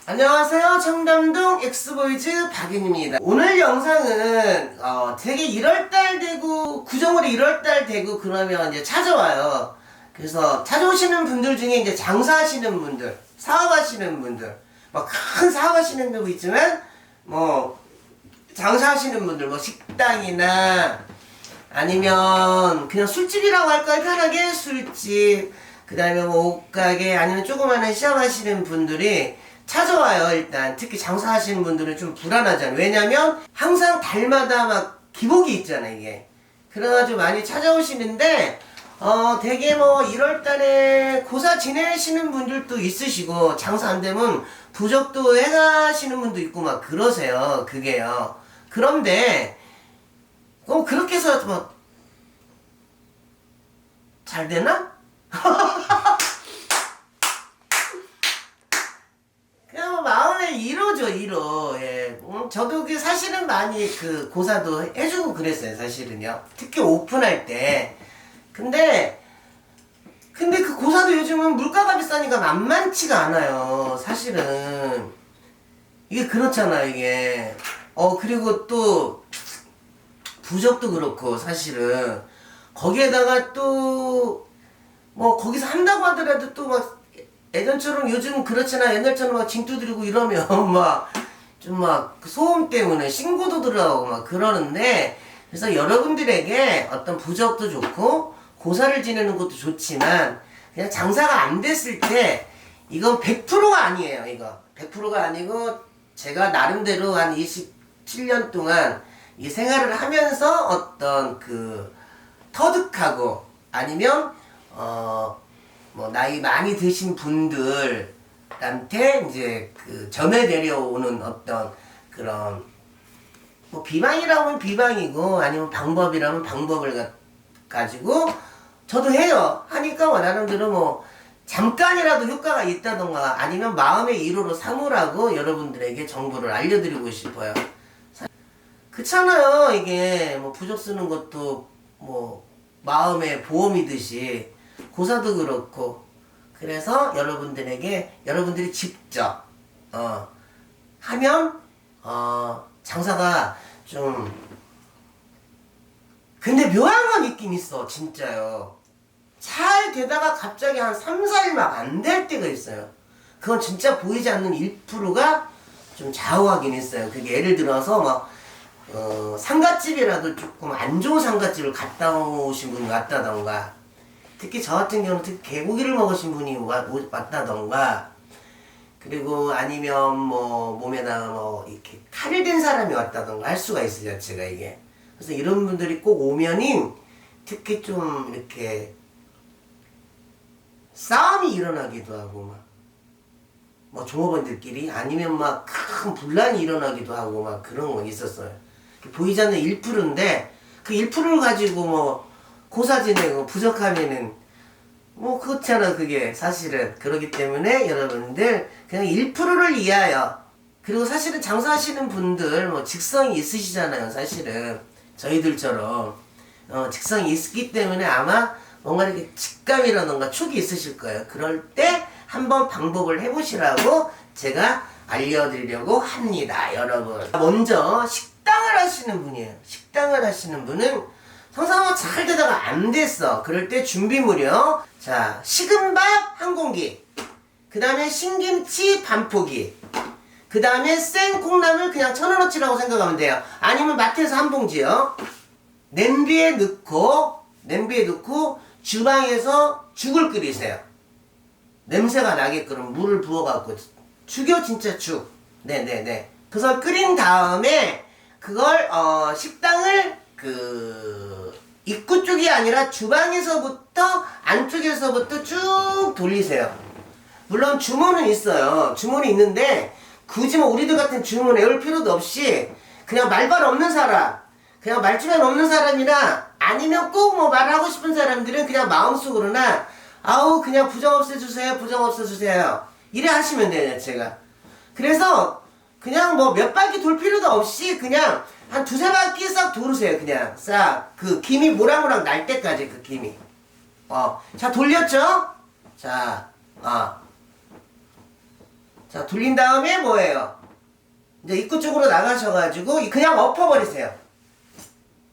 안녕하세요. 청담동 엑스보이즈 박윤입니다. 오늘 영상은 되게 1월달 되고 구정월이 1월달 되고 그러면 이제 찾아와요. 그래서 찾아오시는 분들 중에 이제 장사하시는 분들, 사업하시는 분들, 뭐 큰 사업하시는 분도 있지만 뭐 장사하시는 분들, 뭐 식당이나 아니면 그냥 술집이라고 할까요? 편하게 술집, 그 다음에 뭐 옷가게, 아니면 조그마한 시험하시는 분들이 찾아와요. 일단 특히 장사하시는 분들은 좀 불안하잖아요. 왜냐면 항상 달마다 막 기복이 있잖아요, 이게. 그래가지고 많이 찾아오시는데 되게 뭐 1월달에 고사 지내시는 분들도 있으시고, 장사 안 되면 부적도 해가시는 분도 있고 막 그러세요. 그게요. 그런데 그렇게 해서 뭐 잘 되나? 그냥 뭐 마음의 위로죠, 위로. 예. 저도 사실은 많이 고사도 해주고 그랬어요, 사실은요. 특히 오픈할 때. 근데 그 고사도 요즘은 물가가 비싸니까 만만치가 않아요, 사실은. 이게 그렇잖아요, 이게. 그리고 또 부적도 그렇고, 사실은. 거기에다가 또 뭐 거기서 한다고 하더라도 또 막 예전처럼, 요즘 그렇잖아. 옛날처럼 막 징투 들이고 이러면 막 좀 막 소음 때문에 신고도 들어가고 막 그러는데, 그래서 여러분들에게 어떤 부적도 좋고 고사를 지내는 것도 좋지만, 그냥 장사가 안 됐을 때 이건 100%가 아니에요. 이거 100%가 아니고, 제가 나름대로 한 27년 동안 이 생활을 하면서 어떤 터득하고, 아니면 뭐 나이 많이 드신 분들한테 이제 전해 내려오는 어떤 그런, 뭐 비방이라면 비방이고, 아니면 방법이라면 방법을 가지고 저도 해요. 하니까 뭐 나름대로 뭐 잠깐이라도 효과가 있다던가, 아니면 마음의 위로로 삼으라고 여러분들에게 정보를 알려드리고 싶어요. 그렇잖아요. 이게 뭐 부적 쓰는 것도 뭐 마음의 보험이듯이 고사도 그렇고. 그래서 여러분들이 직접 하면 장사가 좀, 근데 묘한 건 있긴 있어, 진짜요. 잘 되다가 갑자기 한 3, 4일 막 안 될 때가 있어요. 그건 진짜 보이지 않는 1%가 좀 좌우하긴 있어요. 그게 예를 들어서 막 상갓집이라도 조금 안 좋은 상갓집을 갔다 오신 분이 왔다던가, 특히 저 같은 경우는 특히 개고기를 먹으신 분이 왔다던가, 그리고 아니면 뭐 몸에다가 뭐 이렇게 칼을 댄 사람이 왔다던가 할 수가 있어요, 제가 이게. 그래서 이런 분들이 꼭 오면은 특히 좀 이렇게 싸움이 일어나기도 하고, 뭐 종업원들끼리, 아니면 막 큰 분란이 일어나기도 하고 막 그런 거 있었어요. 보이지 않는 1%인데 그 1%를 가지고 뭐 고사 지내고 부족하면은 뭐 그렇잖아, 그게 사실은. 그렇기 때문에 여러분들 그냥 1%를 이해하여. 그리고 사실은 장사하시는 분들 뭐 직성이 있으시잖아요, 사실은. 저희들처럼 직성이 있기 때문에 아마 뭔가 이렇게 직감이라던가 촉이 있으실 거예요. 그럴 때 한번 방법을 해보시라고 제가 알려드리려고 합니다, 여러분. 먼저 식당을 하시는 분이에요. 식당을 하시는 분은 성상화 잘 되다가 안 됐어. 그럴 때 준비물이요. 자, 식은밥 한 공기, 그 다음에 신김치 반 포기, 그 다음에 생콩나물 그냥 1,000원어치라고 생각하면 돼요. 아니면 마트에서 한 봉지요. 냄비에 넣고 주방에서 죽을 끓이세요. 냄새가 나게끔 물을 부어갖고. 죽여, 진짜 죽. 네네네. 그래서 끓인 다음에 그걸 식당을 입구 쪽이 아니라 주방에서부터 안쪽에서부터 쭉 돌리세요. 물론 주문은 있어요. 주문이 있는데 굳이 뭐 우리들 같은 주문 외울 필요도 없이 그냥 말발 없는 사람, 그냥 말주변 없는 사람이나, 아니면 꼭 뭐 말하고 싶은 사람들은 그냥 마음속으로나 아우 그냥 부정 없애주세요, 부정 없애주세요, 이래 하시면 돼요, 제가. 그래서 그냥 뭐 몇 바퀴 돌 필요도 없이 그냥 한 2, 3바퀴 싹 돌으세요. 그냥 싹 김이 모락모락 날 때까지, 김이. 자, 돌렸죠? 자, 자, 돌린 다음에 뭐예요? 이제 입구 쪽으로 나가셔가지고 그냥 엎어버리세요.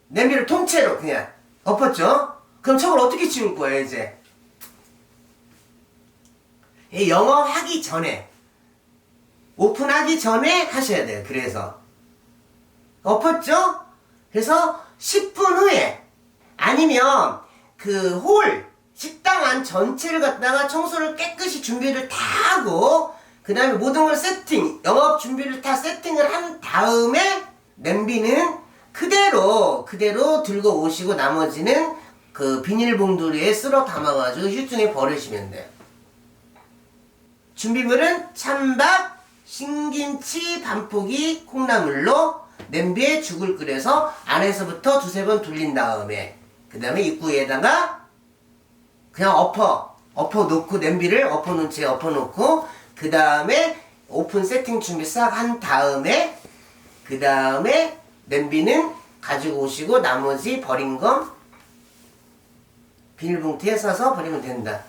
냄비를 통째로 그냥 엎었죠? 그럼 저걸 어떻게 치울 거예요, 이제? 영업하기 전에, 오픈하기 전에 하셔야 돼요. 그래서 엎었죠? 그래서 10분 후에, 아니면 그 식당 안 전체를 갖다가 청소를 깨끗이 준비를 다 하고 그 다음에 모든 걸 영업 준비를 다 세팅을 한 다음에 냄비는 그대로 들고 오시고 나머지는 그 비닐봉투에 쓸어 담아가지고 휴중에 버리시면 돼요. 준비물은 찬밥, 신김치, 반포기, 콩나물로 냄비에 죽을 끓여서 안에서부터 두세 번 돌린 다음에 그 다음에 입구에다가 그냥 엎어놓고 냄비를 엎어놓은 채 엎어놓고 그 다음에 오픈 세팅 준비 싹 한 다음에 그 다음에 냄비는 가지고 오시고 나머지 버린 건 비닐봉투에 싸서 버리면 된다.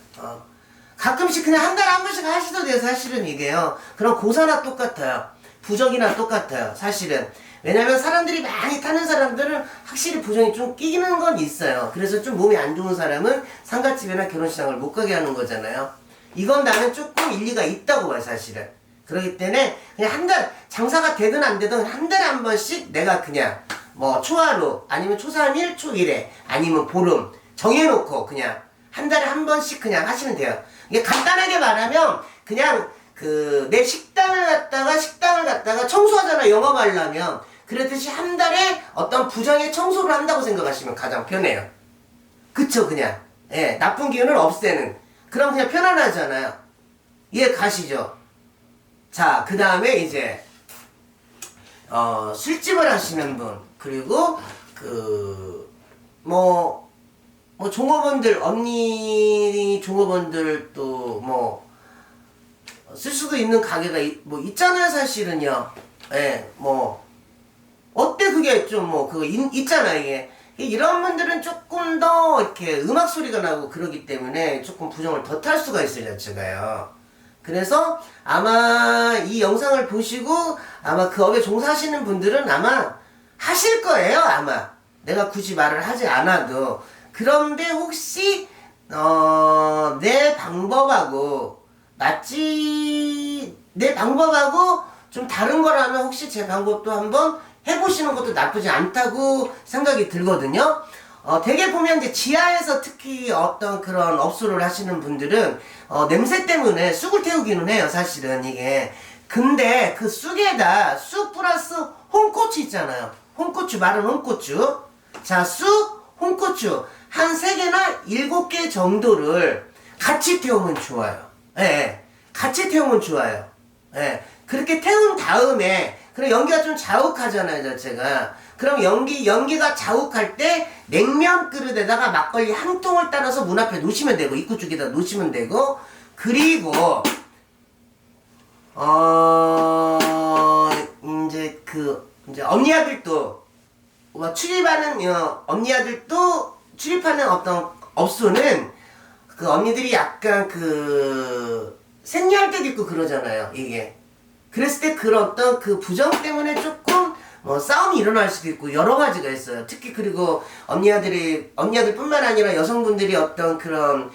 가끔씩 그냥 한 달에 한 번씩 하셔도 돼요. 사실은 이게요. 그럼 고사나 똑같아요. 부적이나 똑같아요. 사실은. 왜냐면 사람들이 많이 타는 사람들은 확실히 부정이 좀 끼기는 건 있어요. 그래서 좀 몸이 안 좋은 사람은 상가집이나 결혼시장을 못 가게 하는 거잖아요. 이건 나는 조금 일리가 있다고 봐요, 사실은. 그렇기 때문에 그냥 한 달, 장사가 되든 안 되든 한 달에 한 번씩 내가 그냥 뭐 초하루 아니면 초3일, 초1회 아니면 보름 정해놓고 그냥 한 달에 한 번씩 그냥 하시면 돼요. 이게 간단하게 말하면 그냥 내 식당을 갖다가 청소하잖아, 영업하려면. 그랬듯이 한 달에 어떤 부정의 청소를 한다고 생각하시면 가장 편해요. 그쵸, 그냥. 예, 나쁜 기운을 없애는. 그럼 그냥 편안하잖아요. 이해 가시죠? 자, 그 다음에 이제, 술집을 하시는 분, 그리고, 종업원들, 언니 종업원들도 쓸 수도 있는 가게가 있잖아요, 사실은요. 예, 어때, 그게 좀 있잖아, 이게. 이런 분들은 조금 더 이렇게 음악 소리가 나고 그러기 때문에 조금 부정을 더 탈 수가 있어요, 자체가요. 그래서 아마 이 영상을 보시고 아마 그 업에 종사하시는 분들은 아마 하실 거예요, 아마. 내가 굳이 말을 하지 않아도. 그런데 혹시, 내 방법하고 좀 다른 거라면 혹시 제 방법도 한번 해보시는 것도 나쁘지 않다고 생각이 들거든요. 되게 보면 이제 지하에서 특히 어떤 그런 업소를 하시는 분들은 냄새 때문에 쑥을 태우기는 해요, 사실은 이게. 근데 그 쑥에다 쑥 플러스 홍고추 있잖아요. 홍고추, 마른 홍고추. 자, 쑥, 홍고추 한 3개나 7개 정도를 같이 태우면 좋아요. 예, 같이 태우면 좋아요. 예, 그렇게 태운 다음에 그럼 연기가 좀 자욱하잖아요, 자체가. 그럼 연기가 자욱할 때 냉면 그릇에다가 막걸리 한 통을 따라서 문 앞에 놓으시면 되고, 입구 쪽에다 놓으시면 되고, 그리고, 이제 언니아들도, 언니아들도 출입하는 어떤 업소는 그 언니들이 약간 생리할 때도 있고 그러잖아요, 이게. 그랬을 때 그런 어떤 그 부정 때문에 조금 싸움이 일어날 수도 있고 여러 가지가 있어요. 특히 그리고 언니아들뿐만 아니라 여성분들이 어떤 그런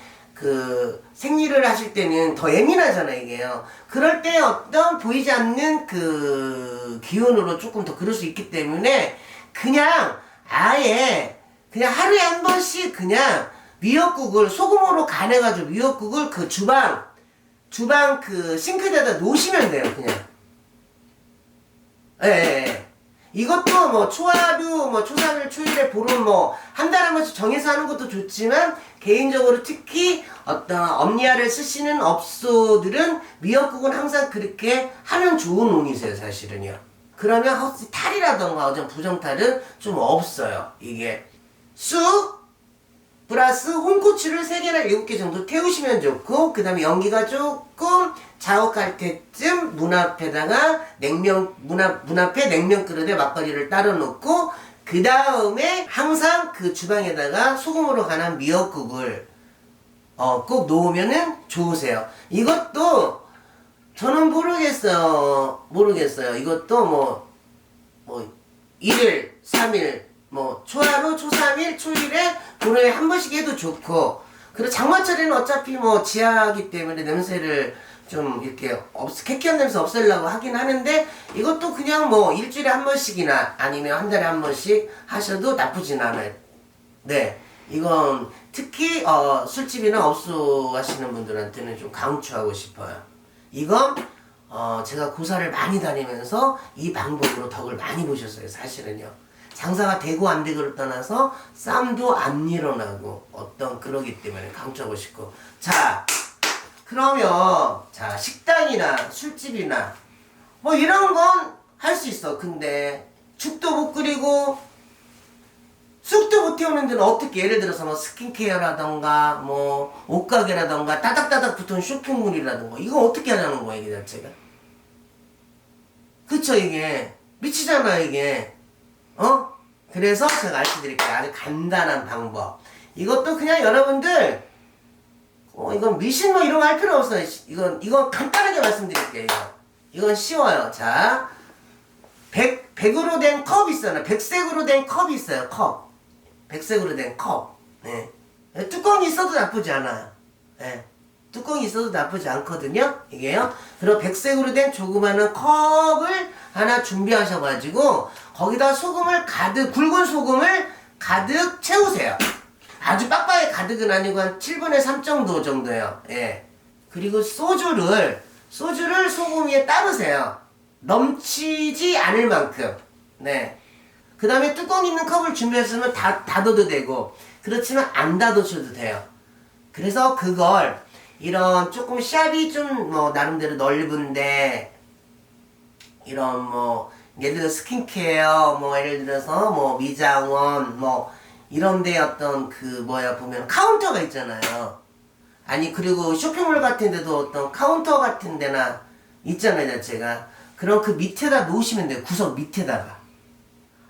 생리를 하실 때는 더 예민하잖아요, 이게요. 그럴 때 어떤 보이지 않는 기운으로 조금 더 그럴 수 있기 때문에 그냥 아예 그냥 하루에 한 번씩 그냥 미역국을 소금으로 간해가지고 미역국을 주방 싱크대에다 놓으시면 돼요, 그냥. 예. 이것도 초하루, 초3일, 초1에 보름 한 달에 한 번씩 정해서 하는 것도 좋지만 개인적으로 특히 어떤 엄니아를 쓰시는 업소들은 미역국은 항상 그렇게 하면 좋은 놈이세요, 사실은요. 그러면 혹시 탈이라던가 어떤 부정탈은 좀 없어요, 이게. 쑥 플러스 홍고추를 3개나 7개 정도 태우시면 좋고, 그 다음에 연기가 조금 자욱할 때쯤 문 앞에 냉면 그릇에 막걸리를 따로 놓고, 그 다음에 항상 그 주방에다가 소금으로 간한 미역국을 꼭 놓으면은 좋으세요. 이것도 저는 모르겠어요. 이것도 뭐 1일, 3일, 뭐 초하루, 초3일, 초일에 보름에 한 번씩 해도 좋고, 그리고 장마철에는 어차피 뭐 지하기 때문에 냄새를 좀 이렇게 쾌쾌한 냄새 없애려고 하긴 하는데, 이것도 그냥 뭐 일주일에 한 번씩이나 아니면 한 달에 한 번씩 하셔도 나쁘진 않아요. 네, 이건 특히 술집이나 업소 하시는 분들한테는 좀 강추하고 싶어요. 이건 제가 고사를 많이 다니면서 이 방법으로 덕을 많이 보셨어요. 사실은요. 장사가 되고 안 되고를 떠나서 쌈도 안 일어나고 어떤 그러기 때문에 강조하고 싶고. 자, 그러면 자, 식당이나 술집이나 뭐 이런 건 할 수 있어. 근데 죽도 못 끓이고 쑥도 못 태우는 데는 어떻게, 예를 들어서 뭐 스킨케어라던가 뭐 옷가게라던가 따닥따닥 붙은 쇼핑몰이라던가, 이거 어떻게 하냐는 거야 이게 자체가. 그쵸, 이게 미치잖아 이게. 그래서 제가 알려드릴게요. 아주 간단한 방법. 이것도 그냥 여러분들 이건 미신 뭐 이런 거 할 필요 없어요. 이건 간단하게 말씀드릴게요. 이건 쉬워요. 자, 100으로 된 컵 있어요. 백색으로 된 컵이 있어요. 컵. 백색으로 된 컵. 네. 뚜껑이 있어도 나쁘지 않아요. 네. 뚜껑이 있어도 나쁘지 않거든요. 이게요. 그리고 백색으로 된 조그마한 컵을 하나 준비하셔가지고 거기다 소금을 가득, 굵은 소금을 가득 채우세요. 아주 빡빡하게 가득은 아니고 한 7분의 3 정도예요. 예. 그리고 소주를 소금 위에 따르세요. 넘치지 않을 만큼. 네. 그 다음에 뚜껑 있는 컵을 준비했으면 닫아도 되고, 그렇지만 안 닫으셔도 돼요. 그래서 그걸 이런 조금 샵이 좀 뭐 나름대로 넓은데, 이런 뭐 예를 들어 스킨케어, 뭐 예를 들어서 뭐 미장원, 뭐 이런데 어떤 보면 카운터가 있잖아요. 아니, 그리고 쇼핑몰 같은 데도 어떤 카운터 같은 데나 있잖아요, 자체가. 그럼 그 밑에다 놓으시면 돼요. 구석 밑에다가.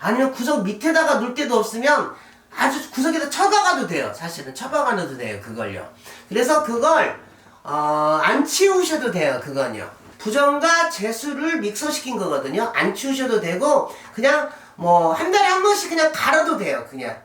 아니면 구석 밑에다가 놓을 데도 없으면 아주 구석에다 쳐박아도 돼요. 사실은 쳐박아도 돼요, 그걸요. 그래서 그걸 안 치우셔도 돼요, 그건요. 부정과 재수를 믹서시킨 거거든요. 안 치우셔도 되고 그냥 뭐 한 달에 한 번씩 그냥 갈아도 돼요. 그냥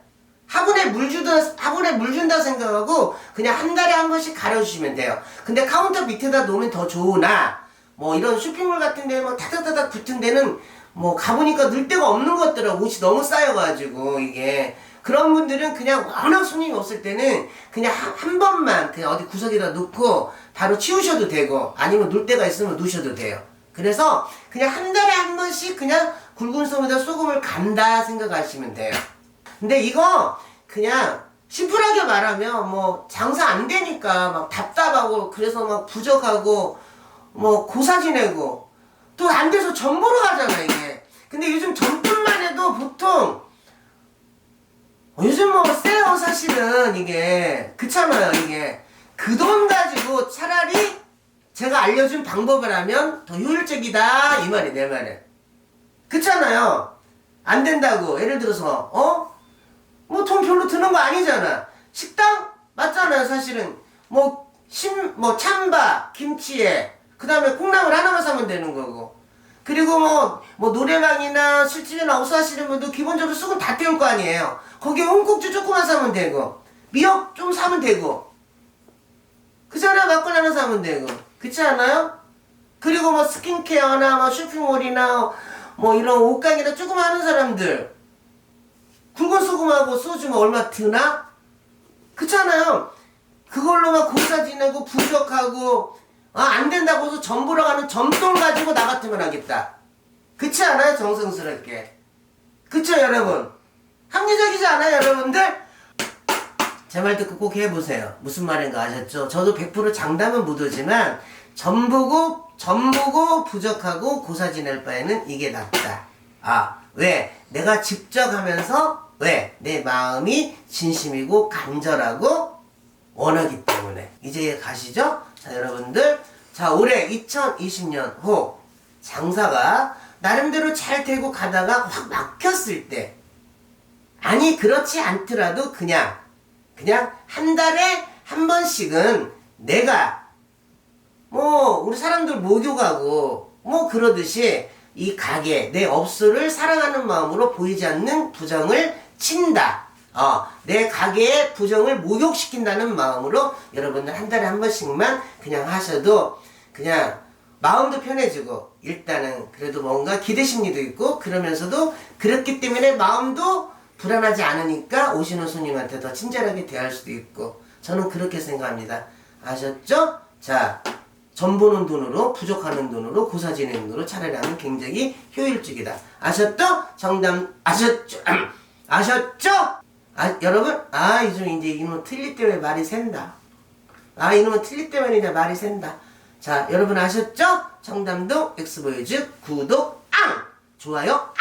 화분에 물 준다 생각하고 그냥 한 달에 한 번씩 갈아주시면 돼요. 근데 카운터 밑에다 놓으면 더 좋으나, 뭐 이런 쇼핑몰 같은 데 뭐 타닥타닥 붙은 데는 뭐 가보니까 넣을 데가 없는 것 같더라고. 옷이 너무 쌓여가지고 이게. 그런 분들은 그냥 워낙 손님이 없을 때는 그냥 한 번만 그냥 어디 구석에다 놓고 바로 치우셔도 되고, 아니면 놓을 데가 있으면 놓으셔도 돼요. 그래서 그냥 한 달에 한 번씩 그냥 굵은 소금에다 소금을 간다 생각하시면 돼요. 근데 이거 그냥 심플하게 말하면 뭐 장사 안 되니까 막 답답하고, 그래서 막 부족하고 뭐 고사 지내고 또 안 돼서 전 보러 가잖아 이게. 근데 요즘 전뿐만 해도 보통 요즘 뭐 세요 사실은. 이게 그렇잖아요. 이게 그 돈 가지고 차라리 제가 알려준 방법을 하면 더 효율적이다 이 말이, 내 말은. 그렇잖아요. 안 된다고 예를 들어서 뭐 돈 별로 드는 거 아니잖아. 식당 맞잖아요. 사실은 뭐 찬밥 김치에 그 다음에 콩나물 하나만 사면 되는 거고, 그리고 뭐 노래방이나 술집이나 업소 하시는 분도 기본적으로 수건 다 때울 거 아니에요. 거기에 홍국주 조금만 사면 되고, 미역 좀 사면 되고, 그잖아. 막걸리 하나 사면 되고, 그렇지 않아요? 그리고 뭐 스킨케어나 뭐 쇼핑몰이나 뭐 이런 옷가게나 조금 하는 사람들 굵은 소금하고 소주 뭐 얼마 드나? 그렇잖아요. 그걸로만 고사 지내고 부족하고 안 된다고 해서 전 보러 가는 점돌 가지고 나 같으면 하겠다. 그렇지 않아요? 정성스럽게. 그쵸 여러분? 합리적이지 않아요 여러분들? 제 말 듣고 꼭 해보세요. 무슨 말인가 아셨죠? 저도 100% 장담은 못하지만 전 보고 부족하고 고사 지낼 바에는 이게 낫다. 왜? 내가 직접 하면서 왜? 내 마음이 진심이고 간절하고 원하기 때문에. 이제 가시죠? 자, 여러분들. 자, 올해 2020년 호 장사가 나름대로 잘 되고 가다가 확 막혔을 때, 아니 그렇지 않더라도 그냥 한 달에 한 번씩은 내가 뭐 우리 사람들 목욕 가고 뭐 그러듯이 이 가게 내 업소를 사랑하는 마음으로 보이지 않는 부정을 친다. 내 가게의 부정을 목욕시킨다는 마음으로 여러분들 한 달에 한 번씩만 그냥 하셔도 그냥 마음도 편해지고 일단은 그래도 뭔가 기대심리도 있고 그러면서도 그렇기 때문에 마음도 불안하지 않으니까 오시는 손님한테 더 친절하게 대할 수도 있고 저는 그렇게 생각합니다. 아셨죠? 자, 전 보는 돈으로 부족하는 돈으로 고사 지내는 돈으로 차라리 하면 굉장히 효율적이다. 아셨죠? 정답 아셨죠? 아셨죠? 여러분 요즘 이제 이놈 틀릴 때문에 말이 샌다. 이놈은 틀릴 때문에 이제 말이 샌다. 자, 여러분 아셨죠? 청담동 엑스보이즈 구독 좋아요